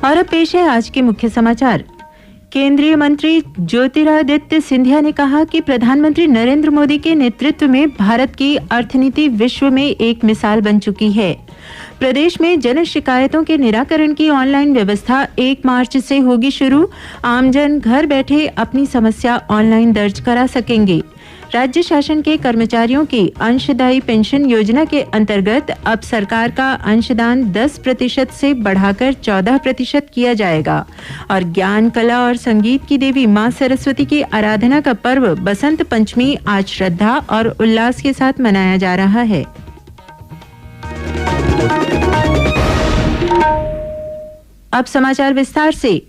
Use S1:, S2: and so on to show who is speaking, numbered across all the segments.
S1: और अब पेश है आज के मुख्य समाचार। केंद्रीय मंत्री ज्योतिरादित्य सिंधिया ने कहा कि प्रधानमंत्री नरेंद्र मोदी के नेतृत्व में भारत की अर्थनीति विश्व में एक मिसाल बन चुकी है। प्रदेश में जन शिकायतों के निराकरण की ऑनलाइन व्यवस्था 1 मार्च से होगी शुरू। आमजन घर बैठे अपनी समस्या ऑनलाइन दर्ज करा सकेंगे। राज्य शासन के कर्मचारियों की अंशदायी पेंशन योजना के अंतर्गत अब सरकार का अंशदान 10% से बढ़ाकर 14% किया जाएगा। और ज्ञान, कला और संगीत की देवी मां सरस्वती की आराधना का पर्व बसंत पंचमी आज श्रद्धा और उल्लास के साथ मनाया जा रहा है। अब समाचार विस्तार से।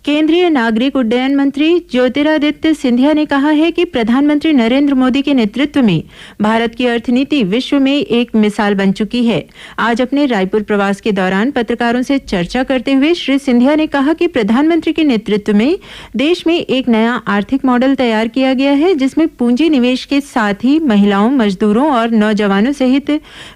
S1: केंद्रीय नागरिक उड्डयन मंत्री ज्योतिरादित्य सिंधिया ने कहा है कि प्रधानमंत्री नरेंद्र मोदी के नेतृत्व में भारत की अर्थनीति विश्व में एक मिसाल बन चुकी है। आज अपने रायपुर प्रवास के दौरान पत्रकारों से चर्चा करते हुए श्री सिंधिया ने कहा कि प्रधानमंत्री के नेतृत्व में देश में एक नया आर्थिक मॉडल तैयार किया गया है, जिसमें पूंजी निवेश के साथ ही महिलाओं, मजदूरों और नौजवानों सहित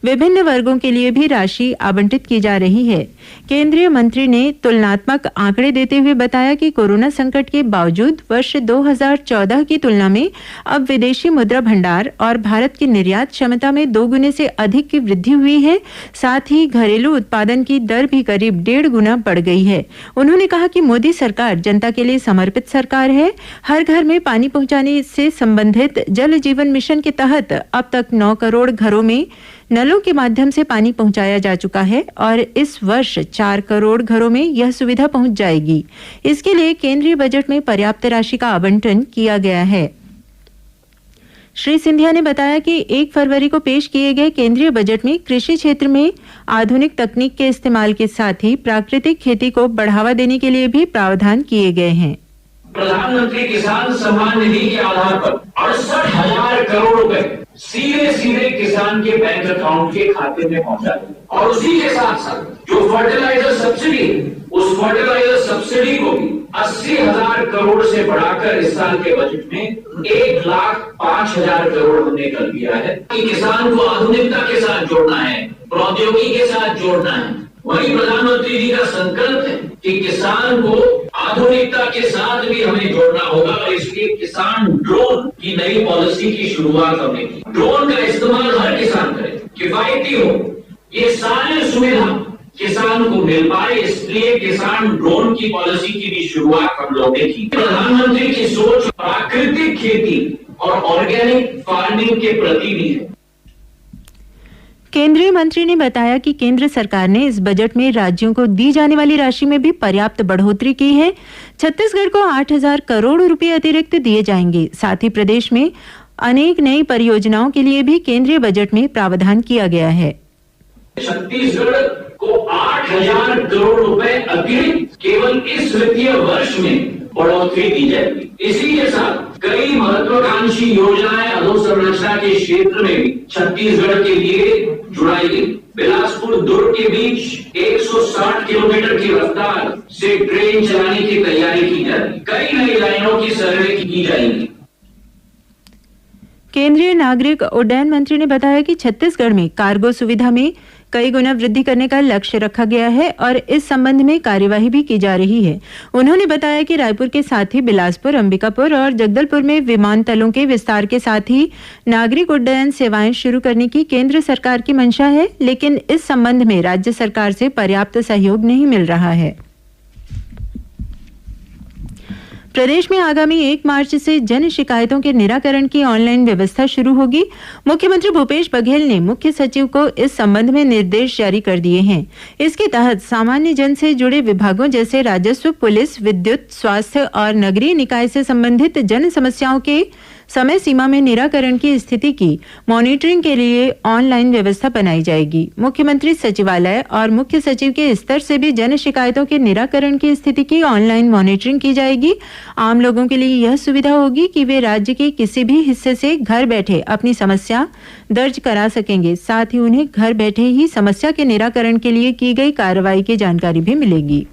S1: विभिन्न वर्गों के लिए भी राशि आवंटित की जा रही है। केंद्रीय मंत्री ने तुलनात्मक आंकड़े देते हुए बताया कि कोरोना संकट के बावजूद वर्ष 2014 की तुलना में अब विदेशी मुद्रा भंडार और भारत की निर्यात क्षमता में 2 गुने से अधिक की वृद्धि हुई है। साथ ही घरेलू उत्पादन की दर भी करीब 1.5 गुना बढ़ गई है। उन्होंने कहा कि मोदी सरकार जनता के लिए समर्पित सरकार है। हर घर में पानी पहुंचाने से संबंधित जल जीवन मिशन के तहत अब तक 9 करोड़ घरों में नलों के माध्यम से पानी पहुंचाया जा चुका है और इस वर्ष 4 करोड़ घरों में यह सुविधा पहुंच जाएगी। इसके लिए केंद्रीय बजट में पर्याप्त राशि का आवंटन किया गया है। श्री सिंधिया ने बताया कि 1 फरवरी को पेश किए गए केंद्रीय बजट में कृषि क्षेत्र में आधुनिक तकनीक के इस्तेमाल के साथ ही प्राकृतिक खेती को बढ़ावा देने के लिए भी प्रावधान किए गए हैं।
S2: प्रधानमंत्री किसान सम्मान निधि के आधार पर 68,000 करोड़ रुपए सीधे किसान के बैंक अकाउंट के खाते में पहुंचा देंगे। और उसी के साथ साथ जो फर्टिलाइजर सब्सिडी है, उस फर्टिलाइजर सब्सिडी को भी 80,000 करोड़ से बढ़ाकर इस साल के बजट में 1,05,000 करोड़ हमने कर दिया है कि किसान को आधुनिकता के साथ जोड़ना है, प्रौद्योगिकी के साथ जोड़ना है। वही प्रधानमंत्री जी का संकल्प है कि किसान को आधुनिकता के साथ भी हमें जोड़ना होगा और इसलिए किसान ड्रोन की नई पॉलिसी की शुरुआत हमने की। ड्रोन का इस्तेमाल हर किसान करे, किफायती हो, ये सारी सुविधा किसान को मिल पाए, इसलिए किसान ड्रोन की पॉलिसी की भी शुरुआत हम लोगों ने की। प्रधानमंत्री की सोच प्राकृतिक खेती और ऑर्गेनिक फार्मिंग के प्रति भी है।
S1: केंद्रीय मंत्री ने बताया कि केंद्र सरकार ने इस बजट में राज्यों को दी जाने वाली राशि में भी पर्याप्त बढ़ोतरी की है। छत्तीसगढ़ को 8,000 करोड़ रुपए अतिरिक्त दिए जाएंगे। साथ ही प्रदेश में अनेक नई परियोजनाओं के लिए भी केंद्रीय बजट में प्रावधान किया गया है।
S2: छत्तीसगढ़ को 8,000 करोड़ रुपए अतिरिक्त केवल इस वित्तीय वर्ष में बढ़ोतरी दी जाएगी। इसी के साथ कई महत्वाकांक्षी योजनाएं अधोसंरचना के क्षेत्र में भी छत्तीसगढ़ के लिए जुड़ाई गई। बिलासपुर दुर्ग के बीच 160 किलोमीटर की रफ्तार से ट्रेन चलाने की तैयारी की जाएगी। कई नई लाइनों की सर्वे की जाएगी।
S1: केंद्रीय नागरिक उड्डयन मंत्री ने बताया कि छत्तीसगढ़ में कार्गो सुविधा में कई गुना वृद्धि करने का लक्ष्य रखा गया है और इस संबंध में कार्यवाही भी की जा रही है। उन्होंने बताया कि रायपुर के साथ ही बिलासपुर, अंबिकापुर और जगदलपुर में विमानतलों के विस्तार के साथ ही नागरिक उड्डयन सेवाएं शुरू करने की केंद्र सरकार की मंशा है, लेकिन इस संबंध में राज्य सरकार से पर्याप्त सहयोग नहीं मिल रहा है। प्रदेश में आगामी 1 मार्च से जन शिकायतों के निराकरण की ऑनलाइन व्यवस्था शुरू होगी। मुख्यमंत्री भूपेश बघेल ने मुख्य सचिव को इस संबंध में निर्देश जारी कर दिए हैं। इसके तहत सामान्य जन से जुड़े विभागों जैसे राजस्व, पुलिस, विद्युत, स्वास्थ्य और नगरीय निकाय से संबंधित जन समस्याओं के समय सीमा में निराकरण की स्थिति की मॉनिटरिंग के लिए ऑनलाइन व्यवस्था बनाई जाएगी। मुख्यमंत्री सचिवालय और मुख्य सचिव के स्तर से भी जन शिकायतों के निराकरण की स्थिति की ऑनलाइन मॉनिटरिंग की जाएगी। आम लोगों के लिए यह सुविधा होगी कि वे राज्य के किसी भी हिस्से से घर बैठे अपनी समस्या दर्ज करा सकेंगे। साथ ही उन्हें घर बैठे ही समस्या के निराकरण के लिए की गई कार्रवाई की जानकारी भी मिलेगी।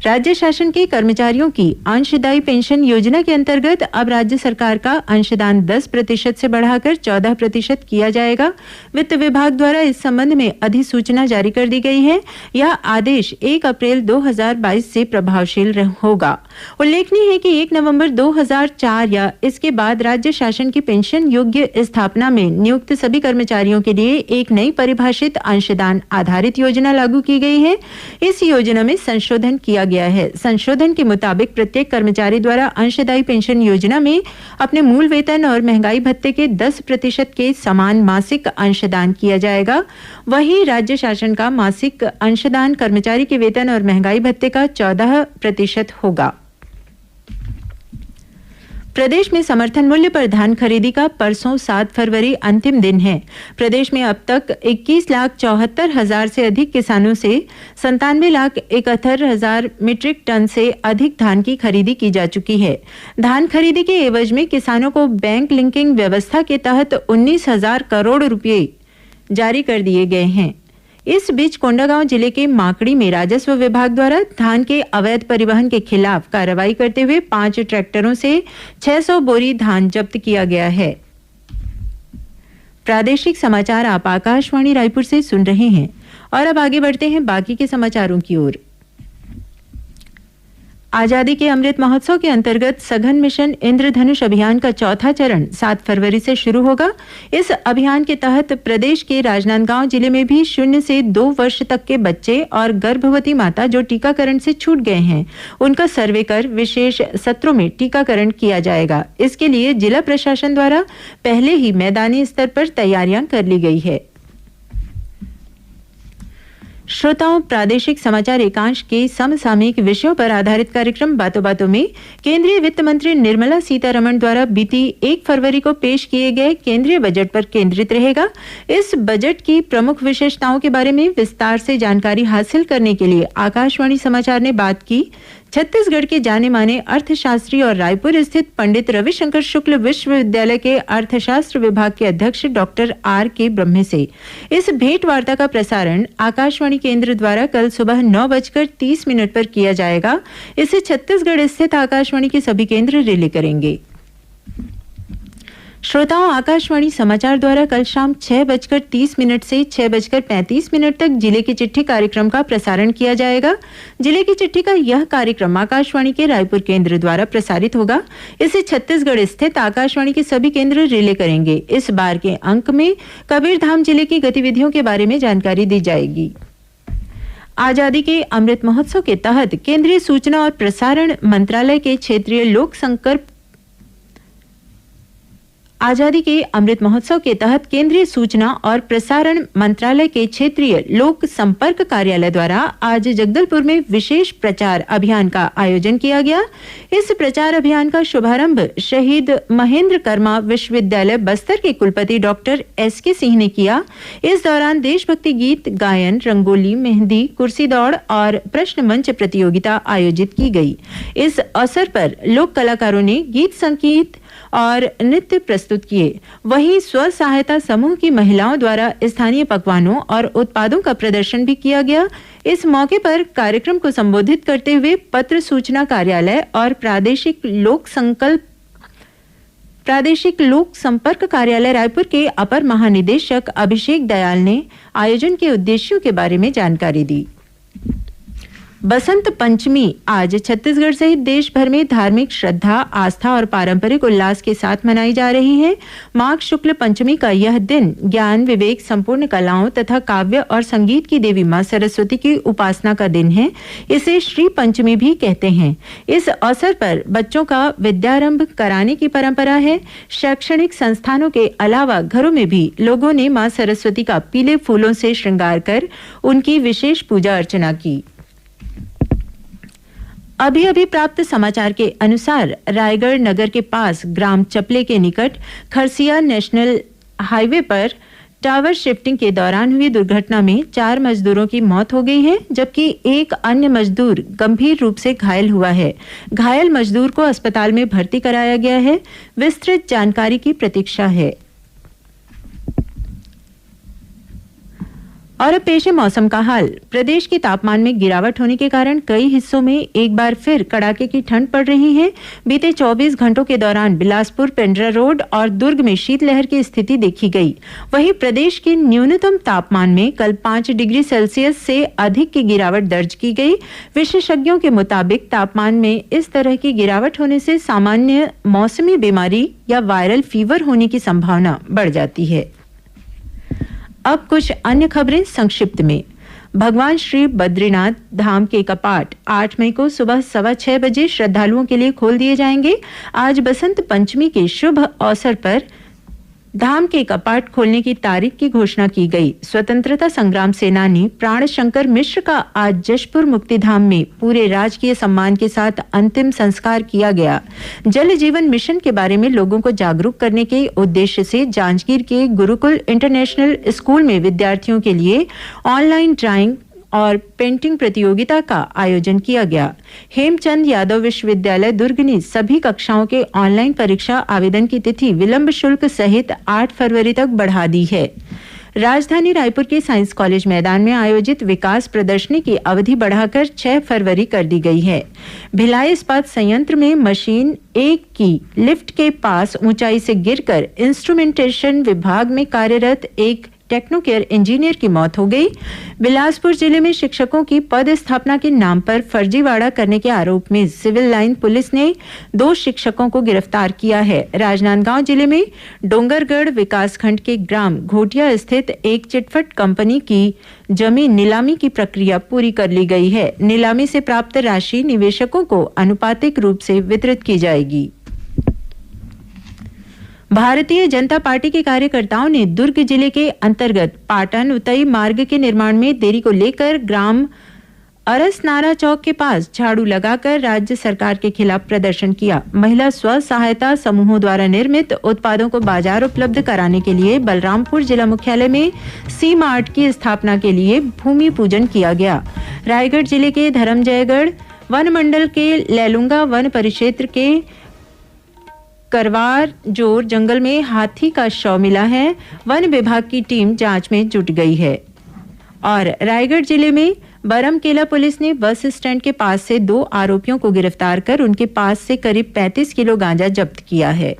S1: राज्य शासन के कर्मचारियों की अंशदायी पेंशन योजना के अंतर्गत अब राज्य सरकार का अंशदान 10% से बढ़ाकर 14% किया जाएगा। वित्त विभाग द्वारा इस संबंध में अधिसूचना जारी कर दी गई है। यह आदेश 1 अप्रैल 2022 से प्रभावशील होगा। उल्लेखनीय है कि 1 नवंबर 2004 या इसके बाद राज्य शासन की पेंशन योग्य स्थापना में नियुक्त सभी कर्मचारियों के लिए एक नई परिभाषित अंशदान आधारित योजना लागू की गई है। इस योजना में संशोधन किया गया है। संशोधन के मुताबिक प्रत्येक कर्मचारी द्वारा अंशदायी पेंशन योजना में अपने मूल वेतन और महंगाई भत्ते के 10% के समान मासिक अंशदान किया जाएगा। वहीं राज्य शासन का मासिक अंशदान कर्मचारी के वेतन और महंगाई भत्ते का 14% होगा। प्रदेश में समर्थन मूल्य पर धान खरीदी का परसों 7 फरवरी अंतिम दिन है। प्रदेश में अब तक 21,74,000 से अधिक किसानों से 97,71,000 मीट्रिक टन से अधिक धान की खरीदी की जा चुकी है। धान खरीदी के एवज में किसानों को बैंक लिंकिंग व्यवस्था के तहत 19,000 करोड़ रुपए जारी कर दिए गए हैं। इस बीच कोंडागांव जिले के माकड़ी में राजस्व विभाग द्वारा धान के अवैध परिवहन के खिलाफ कार्रवाई करते हुए 5 ट्रैक्टरों से 600 बोरी धान जब्त किया गया है। प्रादेशिक समाचार आप आकाशवाणी रायपुर से सुन रहे हैं और अब आगे बढ़ते हैं बाकी के समाचारों की ओर। आजादी के अमृत महोत्सव के अंतर्गत सघन मिशन इंद्रधनुष अभियान का चौथा चरण 7 फरवरी से शुरू होगा। इस अभियान के तहत प्रदेश के राजनांदगांव जिले में भी 0 से 2 वर्ष तक के बच्चे और गर्भवती माता जो टीकाकरण से छूट गए हैं उनका सर्वे कर विशेष सत्रों में टीकाकरण किया जाएगा। इसके लिए जिला प्रशासन द्वारा पहले ही मैदानी स्तर पर तैयारियां कर ली गई है। श्रोताओं, प्रादेशिक समाचार एकांश के समसामयिक विषयों पर आधारित कार्यक्रम बातों बातों में केंद्रीय वित्त मंत्री निर्मला सीतारमण द्वारा बीती 1 फरवरी को पेश किए गए केंद्रीय बजट पर केंद्रित रहेगा। इस बजट की प्रमुख विशेषताओं के बारे में विस्तार से जानकारी हासिल करने के लिए आकाशवाणी समाचार ने बात की छत्तीसगढ़ के जाने माने अर्थशास्त्री और रायपुर स्थित पंडित रविशंकर शुक्ल विश्वविद्यालय के अर्थशास्त्र विभाग के अध्यक्ष डॉक्टर R.K. ब्रह्मे से। इस भेंट वार्ता का प्रसारण आकाशवाणी केंद्र द्वारा कल सुबह 9:30 पर किया जाएगा। इसे छत्तीसगढ़ स्थित आकाशवाणी के सभी केंद्र रिले करेंगे। श्रोताओं, आकाशवाणी समाचार द्वारा कल शाम 6:30 से 6:35 तक जिले की चिट्ठी कार्यक्रम का प्रसारण किया जाएगा। जिले की चिट्ठी का यह कार्यक्रम आकाशवाणी के रायपुर केंद्र द्वारा प्रसारित होगा। इसे छत्तीसगढ़ स्थित आकाशवाणी के सभी केंद्र रिले करेंगे। इस बार के अंक में कबीरधाम जिले की गतिविधियों के बारे में जानकारी दी जाएगी। आजादी के अमृत महोत्सव के तहत केंद्रीय सूचना और प्रसारण मंत्रालय के क्षेत्रीय लोक संपर्क आजादी के अमृत महोत्सव के तहत केंद्रीय सूचना और प्रसारण मंत्रालय के क्षेत्रीय लोक संपर्क कार्यालय द्वारा आज जगदलपुर में विशेष प्रचार अभियान का आयोजन किया गया। इस प्रचार अभियान का शुभारंभ शहीद महेंद्र कर्मा विश्वविद्यालय बस्तर के कुलपति डॉक्टर S.K. सिंह ने किया। इस दौरान देशभक्ति गीत गायन, रंगोली, मेहंदी, कुर्सी दौड़ और प्रश्न मंच प्रतियोगिता आयोजित की गई। इस अवसर पर लोक कलाकारों ने गीत, संगीत और नृत्य प्रस्तुत किए। वहीं स्व सहायता समूह की महिलाओं द्वारा स्थानीय पकवानों और उत्पादों का प्रदर्शन भी किया गया। इस मौके पर कार्यक्रम को संबोधित करते हुए पत्र सूचना कार्यालय और प्रादेशिक लोक संपर्क कार्यालय रायपुर के अपर महानिदेशक अभिषेक दयाल ने आयोजन के उद्देश्यों के बारे में जानकारी दी। बसंत पंचमी आज छत्तीसगढ़ सहित देश भर में धार्मिक श्रद्धा, आस्था और पारंपरिक उल्लास के साथ मनाई जा रही है। माघ शुक्ल पंचमी का यह दिन ज्ञान, विवेक, संपूर्ण कलाओं तथा काव्य और संगीत की देवी मां सरस्वती की उपासना का दिन है। इसे श्री पंचमी भी कहते हैं। इस अवसर पर बच्चों का विद्यारंभ कराने की परंपरा है। शैक्षणिक संस्थानों के अलावा घरों में भी लोगों ने मां सरस्वती का पीले फूलों से श्रृंगार कर उनकी विशेष पूजा अर्चना की। अभी प्राप्त समाचार के अनुसार रायगढ़ नगर के पास ग्राम चपले के निकट खरसिया नेशनल हाईवे पर टावर शिफ्टिंग के दौरान हुई दुर्घटना में 4 मजदूरों की मौत हो गई है, जबकि एक अन्य मजदूर गंभीर रूप से घायल हुआ है। घायल मजदूर को अस्पताल में भर्ती कराया गया है। विस्तृत जानकारी की प्रतीक्षा है। और अब पेश है मौसम का हाल। प्रदेश के तापमान में गिरावट होने के कारण कई हिस्सों में एक बार फिर कड़ाके की ठंड पड़ रही है। बीते 24 घंटों के दौरान बिलासपुर, पेंड्रा रोड और दुर्ग में शीतलहर की स्थिति देखी गई। वहीं प्रदेश के न्यूनतम तापमान में कल 5 डिग्री सेल्सियस से अधिक की गिरावट दर्ज की गई। विशेषज्ञों के मुताबिक तापमान में इस तरह की गिरावट होने से सामान्य मौसमी बीमारी या वायरल फीवर होने की संभावना बढ़ जाती है। अब कुछ अन्य खबरें संक्षिप्त में। भगवान श्री बद्रीनाथ धाम के कपाट 8 मई को सुबह 6:15 बजे श्रद्धालुओं के लिए खोल दिए जाएंगे। आज बसंत पंचमी के शुभ अवसर पर धाम के कपाट खोलने की तारीख की घोषणा की गई। स्वतंत्रता संग्राम सेनानी प्राण शंकर मिश्र का आज जशपुर मुक्तिधाम में पूरे राजकीय सम्मान के साथ अंतिम संस्कार किया गया। जल जीवन मिशन के बारे में लोगों को जागरूक करने के उद्देश्य से जांजगीर के गुरुकुल इंटरनेशनल स्कूल में विद्यार्थियों के लिए ऑनलाइन ड्राइंग और पेंटिंग प्रतियोगिता का आयोजन किया गया। हेमचंद यादव विश्वविद्यालय दुर्ग ने सभी कक्षाओं के ऑनलाइन परीक्षा आवेदन की तिथि विलंब शुल्क सहित 8 फरवरी तक बढ़ा दी है। राजधानी रायपुर के साइंस कॉलेज मैदान में आयोजित विकास प्रदर्शनी की अवधि बढ़ाकर 6 फरवरी कर दी गई है। भिलाई इस्पात संयंत्र में मशीन 1 की लिफ्ट के पास ऊंचाई से गिरकर इंस्ट्रूमेंटेशन विभाग में कार्यरत एक टेक्नो केयर इंजीनियर की मौत हो गई। बिलासपुर जिले में शिक्षकों की पद स्थापना के नाम पर फर्जीवाड़ा करने के आरोप में सिविल लाइन पुलिस ने 2 शिक्षकों को गिरफ्तार किया है। राजनांदगांव जिले में डोंगरगढ़ विकासखंड के ग्राम घोटिया स्थित एक चिटफंड कंपनी की जमीन नीलामी की प्रक्रिया पूरी कर ली गई है। नीलामी से प्राप्त राशि निवेशकों को आनुपातिक रूप से वितरित की जाएगी। भारतीय जनता पार्टी के कार्यकर्ताओं ने दुर्ग जिले के अंतर्गत पाटन उतई मार्ग के निर्माण में देरी को लेकर ग्राम अरसनारा चौक के पास झाड़ू लगाकर राज्य सरकार के खिलाफ प्रदर्शन किया। महिला स्व सहायता समूहों द्वारा निर्मित उत्पादों को बाजार उपलब्ध कराने के लिए बलरामपुर जिला मुख्यालय में सी मार्ट की स्थापना के लिए भूमि पूजन किया गया। रायगढ़ जिले के धर्मजयगढ़ वन मंडल के लैलुंगा वन परिक्षेत्र के करवार जोर जंगल में हाथी का शव मिला है। वन विभाग की टीम जांच में जुट गई है। और रायगढ़ जिले में बरमकेला पुलिस ने बस स्टैंड के पास से 2 आरोपियों को गिरफ्तार कर उनके पास से करीब 35 किलो गांजा जब्त किया है।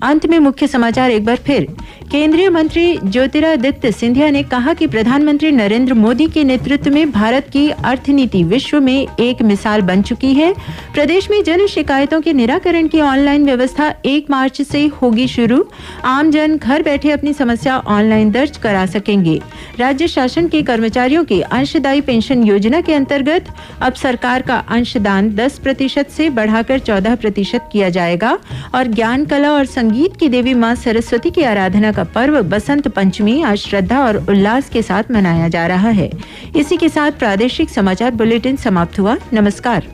S1: अंत में मुख्य समाचार एक बार फिर। केंद्रीय मंत्री ज्योतिरादित्य सिंधिया ने कहा कि प्रधानमंत्री नरेंद्र मोदी के नेतृत्व में भारत की अर्थनीति विश्व में एक मिसाल बन चुकी है। प्रदेश में जन शिकायतों के निराकरण की ऑनलाइन व्यवस्था 1 मार्च से होगी शुरू। आमजन घर बैठे अपनी समस्या ऑनलाइन दर्ज करा सकेंगे। राज्य शासन के कर्मचारियों की अंशदायी पेंशन योजना के अंतर्गत अब सरकार का अंशदान 10% से बढ़ाकर 14% किया जाएगा। और ज्ञान, कला और संगीत की देवी मां सरस्वती की आराधना का पर्व बसंत पंचमी आज श्रद्धा और उल्लास के साथ मनाया जा रहा है। इसी के साथ प्रादेशिक समाचार बुलेटिन समाप्त हुआ। नमस्कार।